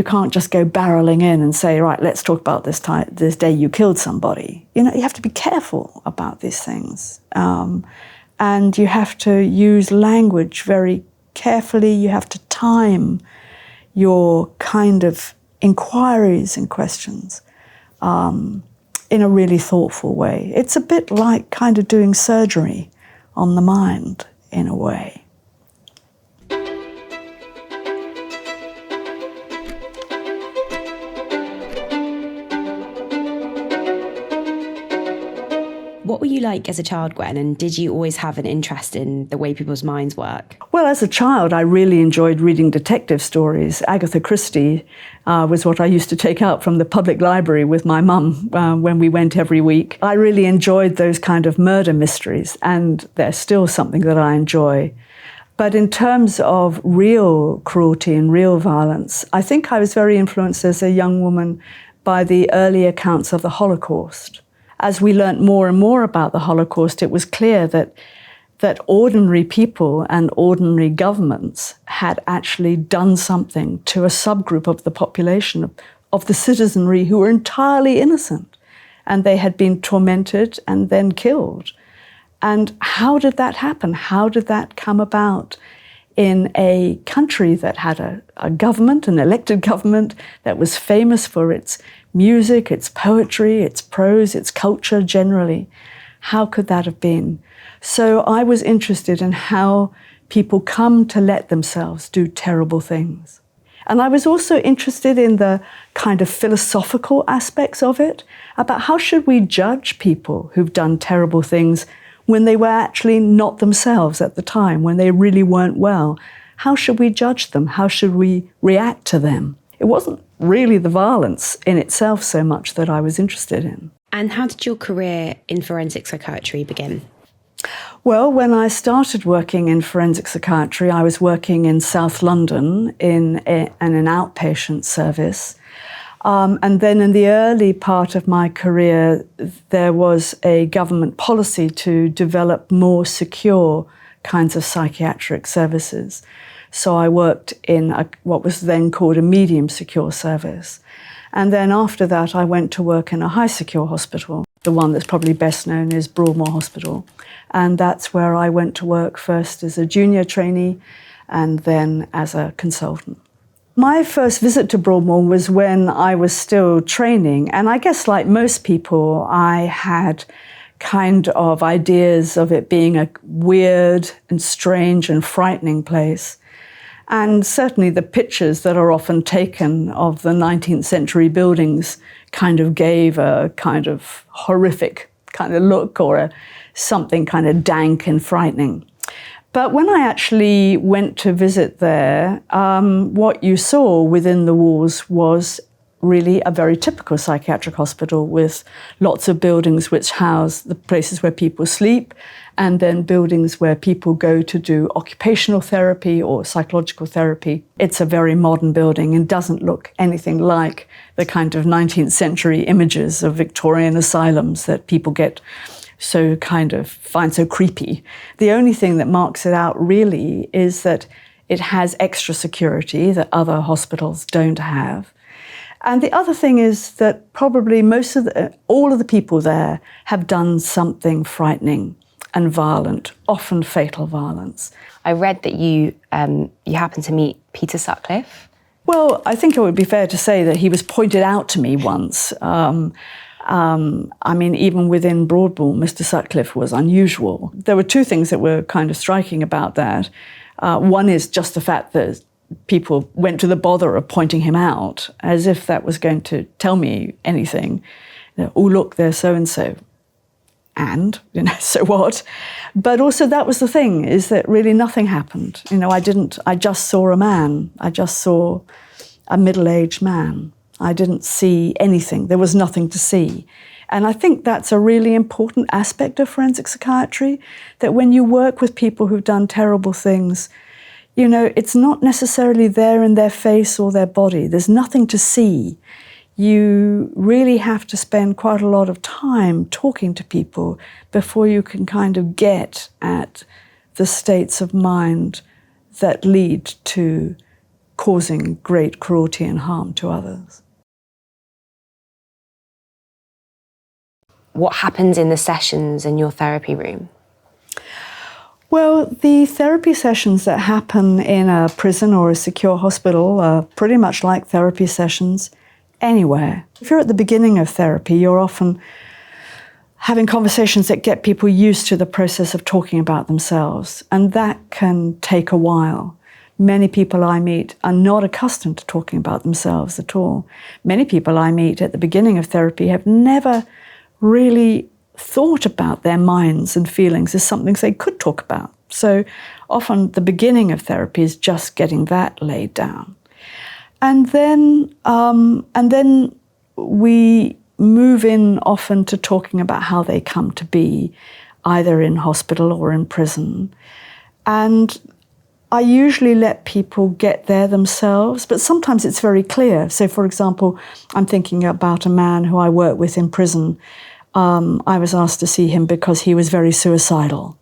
You can't just go barreling in and say, right, let's talk about this day you killed somebody. You have to be careful about these things. And you have to use language very carefully. You have to time your kind of inquiries and questions in a really thoughtful way. It's a bit like kind of doing surgery on the mind in a way. What were you like as a child, Gwen, and did you always have an interest in the way people's minds work? Well, as a child, I really enjoyed reading detective stories. Agatha Christie was what I used to take out from the public library with my mum when we went every week. I really enjoyed those kind of murder mysteries, and they're still something that I enjoy. But in terms of real cruelty and real violence, I think I was very influenced as a young woman by the early accounts of the Holocaust. As we learnt more and more about the Holocaust, it was clear that ordinary people and ordinary governments had actually done something to a subgroup of the population, of the citizenry who were entirely innocent. And they had been tormented and then killed. And how did that happen? How did that come about in a country that had a government, an elected government, that was famous for its music, its poetry, its prose, its culture generally? How could that have been? So I was interested in how people come to let themselves do terrible things. And I was also interested in the kind of philosophical aspects of it, about how should we judge people who've done terrible things when they were actually not themselves at the time, when they really weren't well. How should we judge them? How should we react to them? It wasn't really the violence in itself so much that I was interested in. And how did your career in forensic psychiatry begin? Well, when I started working in forensic psychiatry, I was working in South London in an outpatient service. And then in the early part of my career, there was a government policy to develop more secure kinds of psychiatric services. So I worked in what was then called a medium secure service. And then after that, I went to work in a high secure hospital. The one that's probably best known is Broadmoor Hospital. And that's where I went to work first as a junior trainee and then as a consultant. My first visit to Broadmoor was when I was still training. And I guess like most people, I had kind of ideas of it being a weird and strange and frightening place. And certainly the pictures that are often taken of the 19th century buildings kind of gave a kind of horrific kind of look or something kind of dank and frightening. But when I actually went to visit there, what you saw within the walls was really a very typical psychiatric hospital with lots of buildings which house the places where people sleep and then buildings where people go to do occupational therapy or psychological therapy. It's a very modern building and doesn't look anything like the kind of 19th century images of Victorian asylums that people get so kind of find so creepy. The only thing that marks it out really is that it has extra security that other hospitals don't have. And the other thing is that probably all of the people there have done something frightening and violent, often fatal violence. I read that you happened to meet Peter Sutcliffe. Well, I think it would be fair to say that he was pointed out to me once. I mean, even within Broadmoor, Mr. Sutcliffe was unusual. There were two things that were kind of striking about that. One is just the fact that people went to the bother of pointing him out, as if that was going to tell me anything. Oh, look, there's so-and-so. And, so what? But also that was the thing, is that really nothing happened. I just saw a man. I just saw a middle-aged man. I didn't see anything. There was nothing to see. And I think that's a really important aspect of forensic psychiatry, that when you work with people who've done terrible things, it's not necessarily there in their face or their body. There's nothing to see. You really have to spend quite a lot of time talking to people before you can kind of get at the states of mind that lead to causing great cruelty and harm to others. What happens in the sessions in your therapy room? Well, the therapy sessions that happen in a prison or a secure hospital are pretty much like therapy sessions anywhere. If you're at the beginning of therapy, you're often having conversations that get people used to the process of talking about themselves, and that can take a while. Many people I meet are not accustomed to talking about themselves at all. Many people I meet at the beginning of therapy have never really thought about their minds and feelings as something they could talk about. So often the beginning of therapy is just getting that laid down. And then we move in often to talking about how they come to be, either in hospital or in prison. And I usually let people get there themselves, but sometimes it's very clear. So, for example, I'm thinking about a man who I work with in prison. I was asked to see him because he was very suicidal.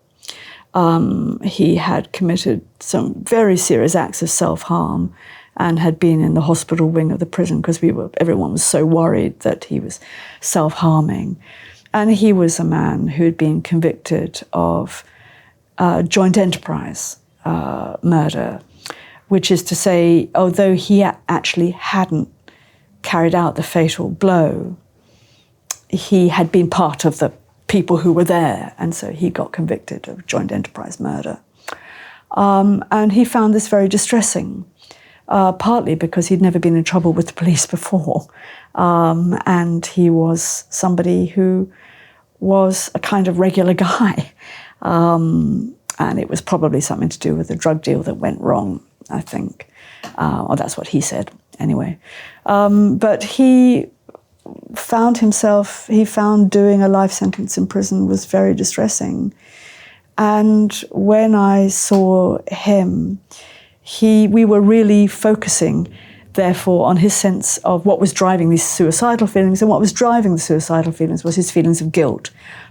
He had committed some very serious acts of self-harm and had been in the hospital wing of the prison because everyone was so worried that he was self-harming. And he was a man who had been convicted of joint enterprise murder, which is to say, although he actually hadn't carried out the fatal blow, he had been part of the people who were there, and so he got convicted of joint enterprise murder. And he found this very distressing, partly because he'd never been in trouble with the police before, and he was somebody who was a kind of regular guy. And it was probably something to do with a drug deal that went wrong, I think. Or that's what he said, anyway. But he found doing a life sentence in prison was very distressing. And when I saw him, we were really focusing, therefore, on his sense of what was driving these suicidal feelings. And what was driving the suicidal feelings was his feelings of guilt.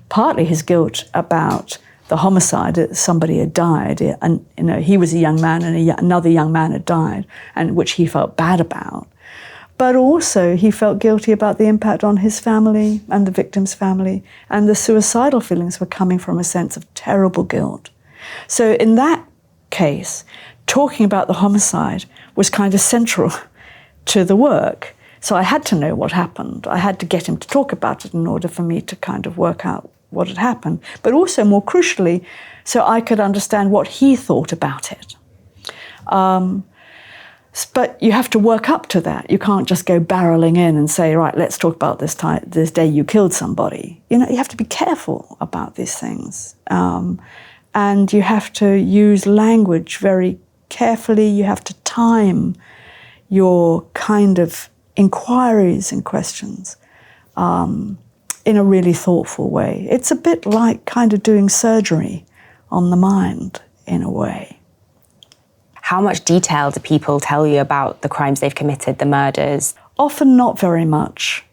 Partly his guilt about the homicide, that somebody had died, and he was a young man and another young man had died, and which he felt bad about. But also he felt guilty about the impact on his family and the victim's family, and the suicidal feelings were coming from a sense of terrible guilt. So in that case, talking about the homicide was kind of central to the work. So I had to know what happened. I had to get him to talk about it in order for me to kind of work out what had happened, but also more crucially, so I could understand what he thought about it. But you have to work up to that. You can't just go barreling in and say, right, let's talk about this day you killed somebody. You have to be careful about these things. And you have to use language very carefully. You have to time your kind of inquiries and questions in a really thoughtful way. It's a bit like kind of doing surgery on the mind, in a way. How much detail do people tell you about the crimes they've committed, the murders? Often not very much,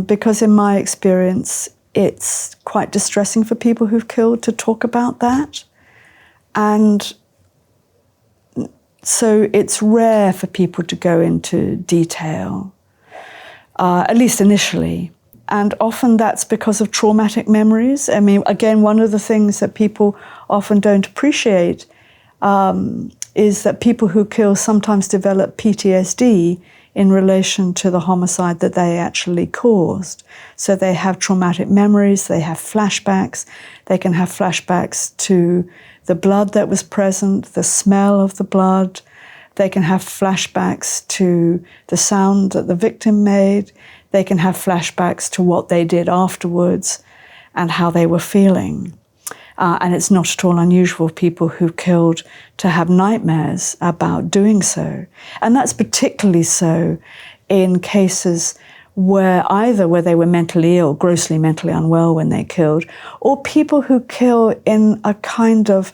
because in my experience, it's quite distressing for people who've killed to talk about that. And so it's rare for people to go into detail, at least initially. And often that's because of traumatic memories. I mean, again, one of the things that people often don't appreciate is that people who kill sometimes develop PTSD in relation to the homicide that they actually caused. So they have traumatic memories, they have flashbacks, they can have flashbacks to the blood that was present, the smell of the blood, they can have flashbacks to the sound that the victim made, they can have flashbacks to what they did afterwards and how they were feeling. And it's not at all unusual for people who killed to have nightmares about doing so. And that's particularly so in cases where they were mentally ill, grossly mentally unwell when they killed, or people who kill in a kind of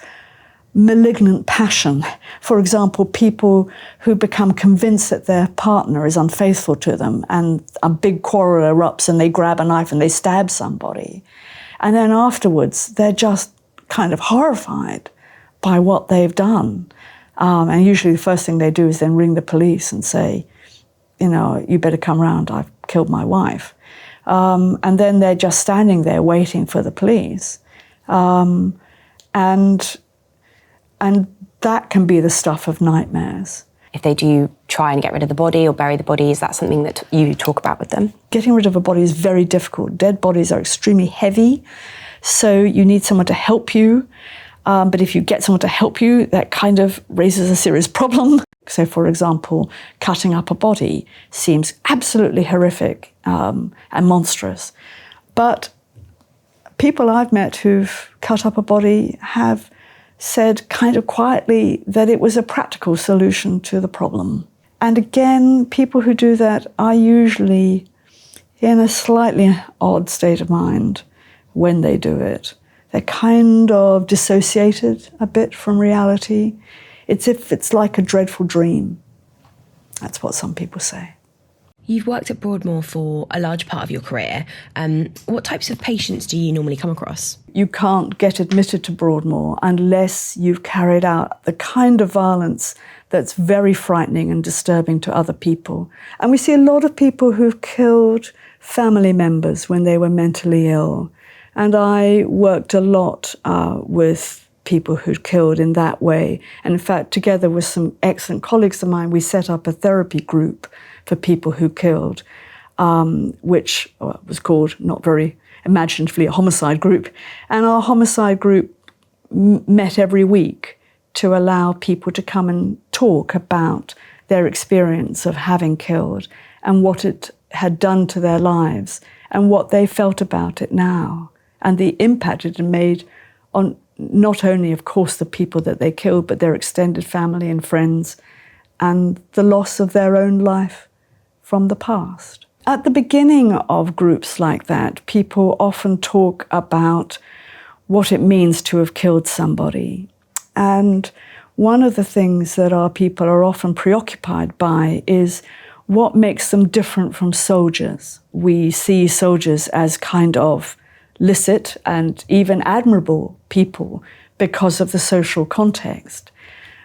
malignant passion. For example, people who become convinced that their partner is unfaithful to them and a big quarrel erupts and they grab a knife and they stab somebody. And then afterwards, they're just kind of horrified by what they've done. And usually the first thing they do is then ring the police and say, you better come round, I've killed my wife. And then they're just standing there waiting for the police. And that can be the stuff of nightmares. If they do try and get rid of the body or bury the body, is that something that you talk about with them? Getting rid of a body is very difficult. Dead bodies are extremely heavy, so you need someone to help you. But if you get someone to help you, that kind of raises a serious problem. So, for example, cutting up a body seems absolutely horrific and monstrous. But people I've met who've cut up a body have said kind of quietly that it was a practical solution to the problem. And again, people who do that are usually in a slightly odd state of mind when they do it. They're kind of dissociated a bit from reality. It's like a dreadful dream. That's what some people say. You've worked at Broadmoor for a large part of your career. What types of patients do you normally come across? You can't get admitted to Broadmoor unless you've carried out the kind of violence that's very frightening and disturbing to other people. And we see a lot of people who've killed family members when they were mentally ill. And I worked a lot with people who'd killed in that way. And in fact, together with some excellent colleagues of mine, we set up a therapy group for people who killed, which was called, not very imaginatively, a homicide group. And our homicide group met every week to allow people to come and talk about their experience of having killed and what it had done to their lives and what they felt about it now and the impact it had made on not only, of course, the people that they killed, but their extended family and friends and the loss of their own life from the past. At the beginning of groups like that, people often talk about what it means to have killed somebody. And one of the things that our people are often preoccupied by is what makes them different from soldiers. We see soldiers as kind of licit and even admirable people because of the social context.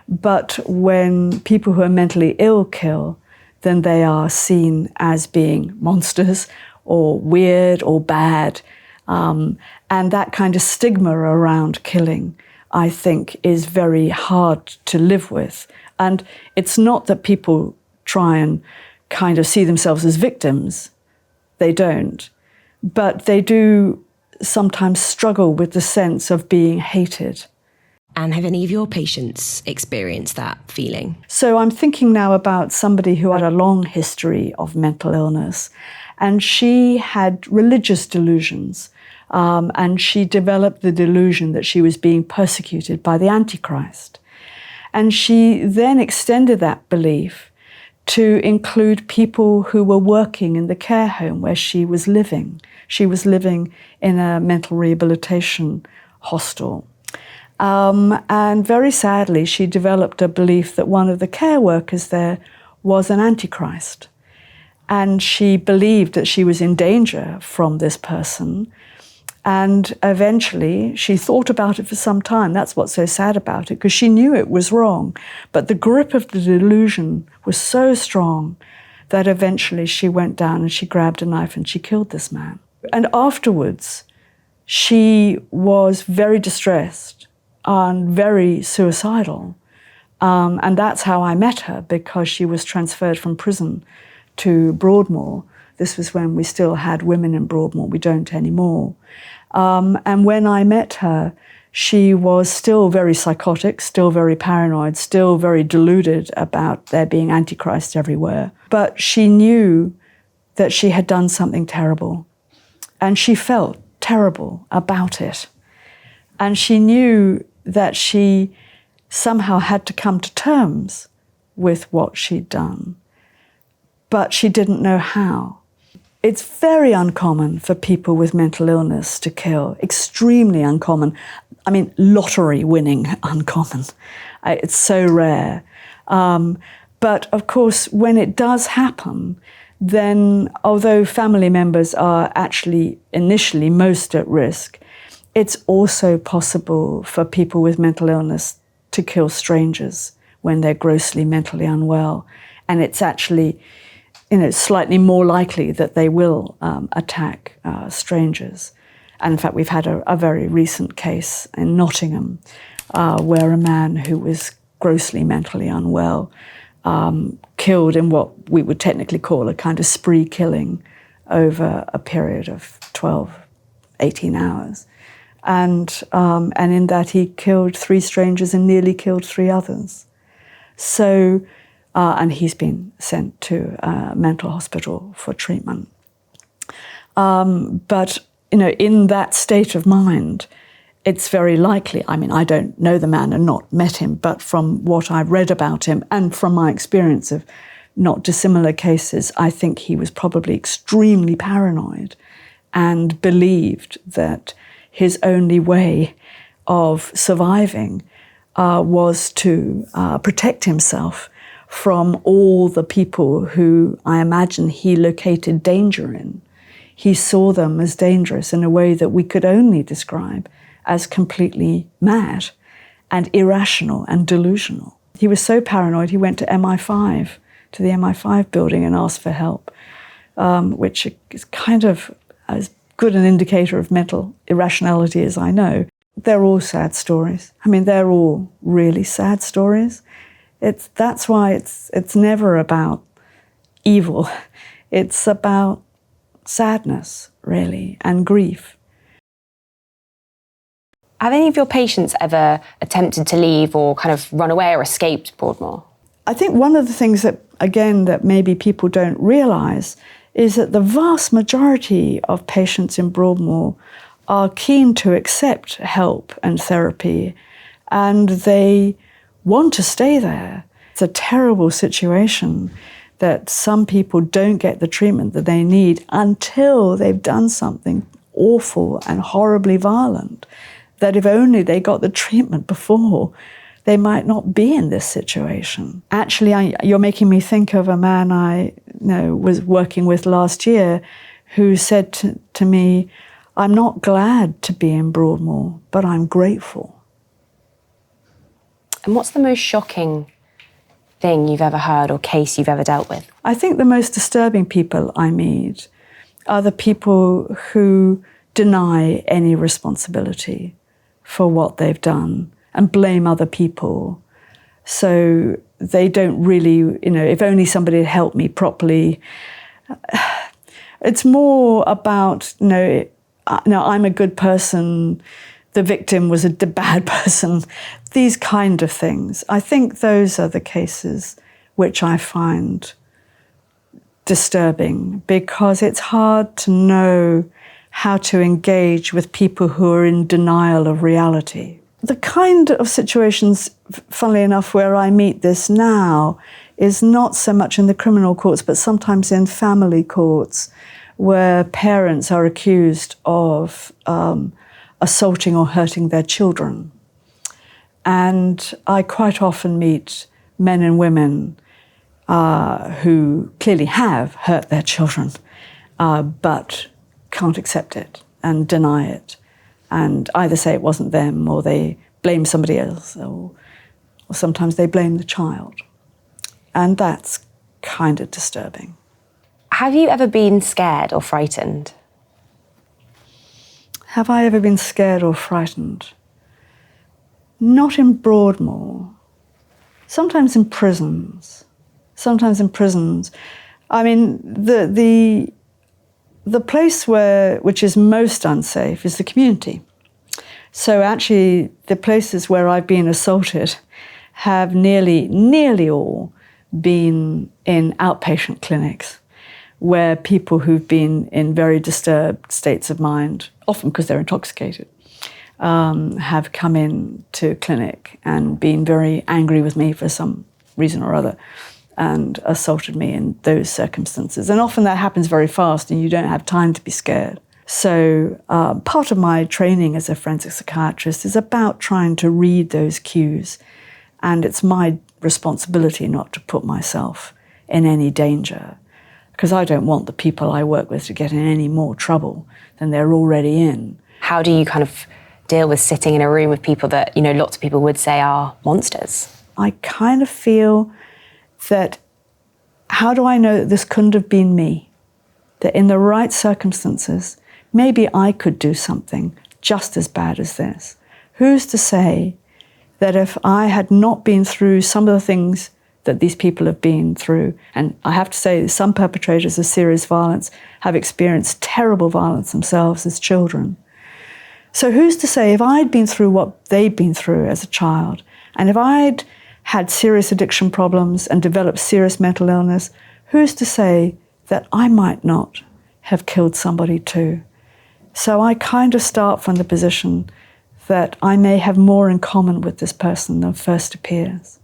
But when people who are mentally ill kill, then they are seen as being monsters or weird or bad. And that kind of stigma around killing, I think, is very hard to live with. And it's not that people try and kind of see themselves as victims. They don't. But they do sometimes struggle with the sense of being hated. And have any of your patients experienced that feeling? So I'm thinking now about somebody who had a long history of mental illness, and she had religious delusions, and she developed the delusion that she was being persecuted by the Antichrist. And she then extended that belief to include people who were working in the care home where she was living. She was living in a mental rehabilitation hostel. And very sadly, she developed a belief that one of the care workers there was an Antichrist. And she believed that she was in danger from this person. And eventually, she thought about it for some time. That's what's so sad about it, because she knew it was wrong. But the grip of the delusion was so strong that eventually she went down and she grabbed a knife and she killed this man. And afterwards, she was very distressed and very suicidal. And that's how I met her, because she was transferred from prison to Broadmoor. This was when we still had women in Broadmoor. We don't anymore. And when I met her, she was still very psychotic, still very paranoid, still very deluded about there being Antichrist everywhere. But she knew that she had done something terrible. And she felt terrible about it. And she knew that she somehow had to come to terms with what she'd done. But she didn't know how. It's very uncommon for people with mental illness to kill, extremely uncommon. I mean, lottery winning uncommon. It's so rare. But of course, when it does happen, then although family members are actually initially most at risk, it's also possible for people with mental illness to kill strangers when they're grossly mentally unwell. And it's actually, slightly more likely that they will attack strangers. And in fact, we've had a very recent case in Nottingham where a man who was grossly mentally unwell killed in what we would technically call a kind of spree killing over a period of 12, 18 hours. And in that he killed 3 strangers and nearly killed 3 others. So, and he's been sent to a mental hospital for treatment. But, in that state of mind, it's very likely, I don't know the man and not met him, but from what I've read about him and from my experience of not dissimilar cases, I think he was probably extremely paranoid and believed that his only way of surviving was to protect himself from all the people who I imagine he located danger in. He saw them as dangerous in a way that we could only describe as completely mad and irrational and delusional. He was so paranoid he went to MI5, to the MI5 building and asked for help, which is kind of as good an indicator of mental irrationality as I know. They're all sad stories. They're all really sad stories. That's why it's never about evil. It's about sadness, really, and grief. Have any of your patients ever attempted to leave or kind of run away or escaped Broadmoor? I think one of the things that maybe people don't realise is that the vast majority of patients in Broadmoor are keen to accept help and therapy, and they want to stay there. It's a terrible situation that some people don't get the treatment that they need until they've done something awful and horribly violent, that if only they got the treatment before, they might not be in this situation. Actually, you're making me think of a man I was working with last year who said to me, "I'm not glad to be in Broadmoor, but I'm grateful." And what's the most shocking thing you've ever heard or case you've ever dealt with? I think the most disturbing people I meet are the people who deny any responsibility for what they've done and blame other people. So they don't really, if only somebody had helped me properly. It's more about, I'm a good person, the victim was a bad person, these kind of things. I think those are the cases which I find disturbing, because it's hard to know how to engage with people who are in denial of reality. The kind of situations, funnily enough, where I meet this now is not so much in the criminal courts, but sometimes in family courts, where parents are accused of assaulting or hurting their children. And I quite often meet men and women who clearly have hurt their children, but can't accept it and deny it, and either say it wasn't them, or they blame somebody else, or sometimes they blame the child. And that's kind of disturbing. Have you ever been scared or frightened? Have I ever been scared or frightened? Not in Broadmoor. Sometimes in prisons. The place which is most unsafe is the community. So actually, the places where I've been assaulted have nearly all been in outpatient clinics, where people who've been in very disturbed states of mind, often because they're intoxicated, have come in to clinic and been very angry with me for some reason or other, and assaulted me in those circumstances. And often that happens very fast and you don't have time to be scared. So part of my training as a forensic psychiatrist is about trying to read those cues, and it's my responsibility not to put myself in any danger, because I don't want the people I work with to get in any more trouble than they're already in. How do you kind of deal with sitting in a room with people that, lots of people would say are monsters? I kind of feel that, how do I know that this couldn't have been me? That in the right circumstances, maybe I could do something just as bad as this. Who's to say that if I had not been through some of the things that these people have been through, and I have to say some perpetrators of serious violence have experienced terrible violence themselves as children. So who's to say if I'd been through what they'd been through as a child, and if I'd had serious addiction problems and developed serious mental illness, who's to say that I might not have killed somebody too? So I kind of start from the position that I may have more in common with this person than first appears.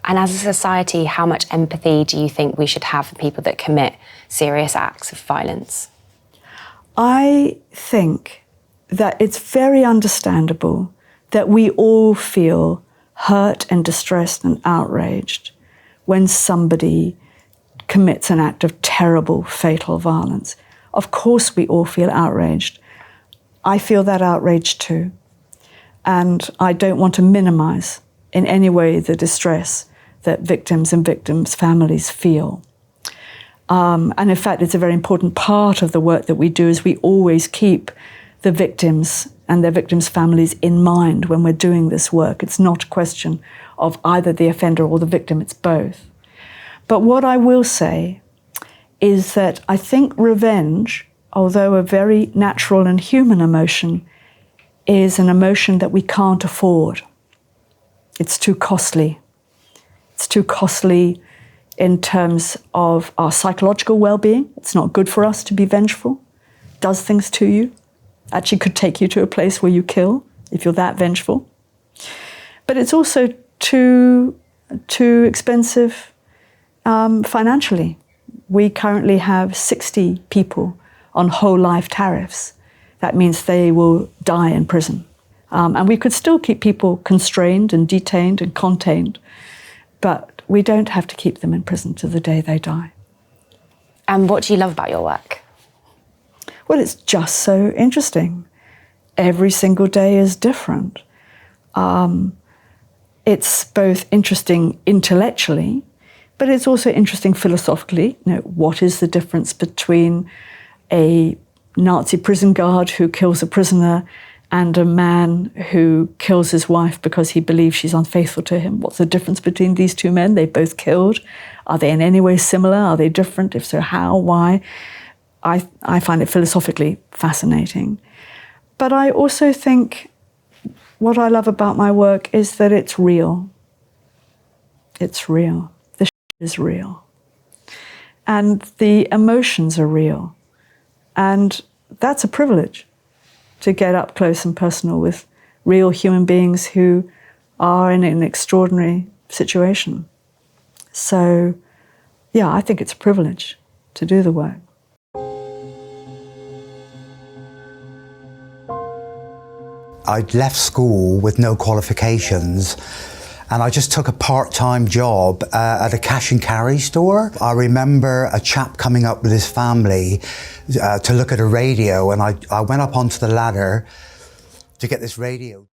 And as a society, how much empathy do you think we should have for people that commit serious acts of violence? I think that it's very understandable that we all feel hurt and distressed and outraged when somebody commits an act of terrible, fatal violence. Of course we all feel outraged. I feel that outrage too. And I don't want to minimize in any way the distress that victims and victims' families feel. And in fact, it's a very important part of the work that we do is we always keep the victims and their victims' families in mind when we're doing this work. It's not a question of either the offender or the victim, it's both. But what I will say is that I think revenge, although a very natural and human emotion, is an emotion that we can't afford. It's too costly. It's too costly in terms of our psychological well-being. It's not good for us to be vengeful. It does things to you. Actually could take you to a place where you kill if you're that vengeful. But it's also too expensive financially. We currently have 60 people on whole life tariffs. That means they will die in prison. And we could still keep people constrained and detained and contained, but we don't have to keep them in prison to the day they die. And what do you love about your work? Well, it's just so interesting. Every single day is different. It's both interesting intellectually, but it's also interesting philosophically. You know, what is the difference between a Nazi prison guard who kills a prisoner and a man who kills his wife because he believes she's unfaithful to him? What's the difference between these two men? They both killed. Are they in any way similar? Are they different? If so, how? Why? I find it philosophically fascinating. But I also think what I love about my work is that it's real. It's real. The is real. And the emotions are real. And that's a privilege, to get up close and personal with real human beings who are in an extraordinary situation. So, yeah, I think it's a privilege to do the work. I'd left school with no qualifications and I just took a part-time job at a cash and carry store. I remember a chap coming up with his family to look at a radio, and I went up onto the ladder to get this radio.